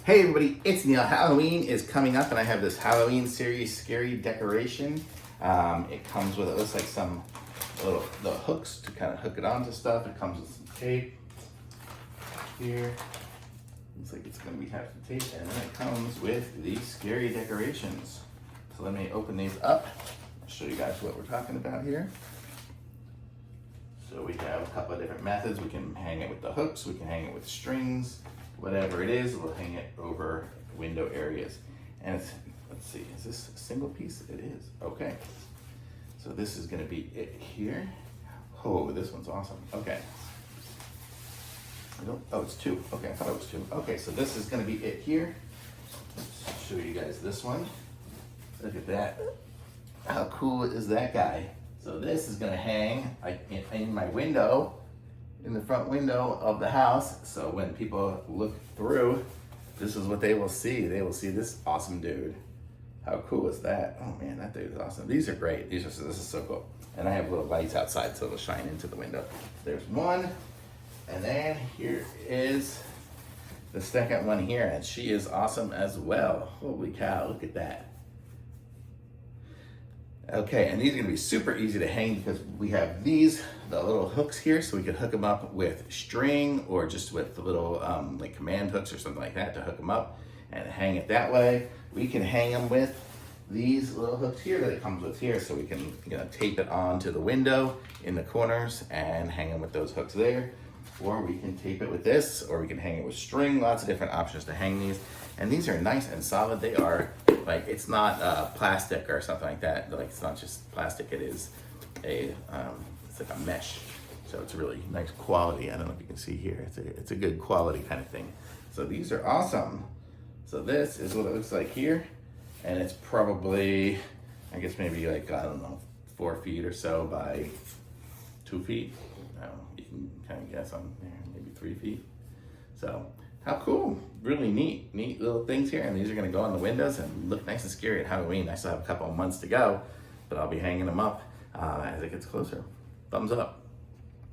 Hey everybody, it's Neil. Halloween is coming up and I have this Halloween series scary decoration. It comes with, it looks like some the hooks to kind of hook it onto stuff. It comes with some tape here. Looks like it's going to have some tape, and then it comes with these scary decorations. So let me open these up. I'll show you guys what we're talking about here. So we have a couple of different methods. We can hang it with the hooks, we can hang it with strings, whatever it is, we'll hang it over window areas. And it's, let's see, is this a single piece? It is, okay. So this is gonna be it here. Oh, this one's awesome, okay. Oh, it's two, okay, I thought it was two. Okay, so this is gonna be it here. Let's show you guys this one. Look at that. How cool is that guy? So this is gonna hang in my window, in the front window of the house. So when people look through, this is what they will see. They will see this awesome dude. How cool is that? Oh man, that dude is awesome. These are great. This is so cool. And I have little lights outside so it'll shine into the window. There's one. And then here is the second one here, and she is awesome as well. Holy cow, look at that. Okay, and these are gonna be super easy to hang because we have the little hooks here, so we can hook them up with string or just with the little like command hooks or something like that to hook them up and hang it that way. We can hang them with these little hooks here that it comes with here, so we can tape it onto the window in the corners and hang them with those hooks there. Or we can tape it with this, or we can hang it with string. Lots of different options to hang these. And these are nice and solid. They are, like, it's not plastic or something like that. Like, it's not just plastic, it is it's like a mesh. So it's really nice quality. I don't know if you can see here. It's a good quality kind of thing. So these are awesome. So this is what it looks like here. And it's probably, I guess maybe like, I don't know, 4 feet or so by 2 feet. You can kind of guess on there, maybe 3 feet. So how cool, really neat little things here. And these are gonna go on the windows and look nice and scary at Halloween. I still have a couple of months to go, but I'll be hanging them up as it gets closer. Thumbs up.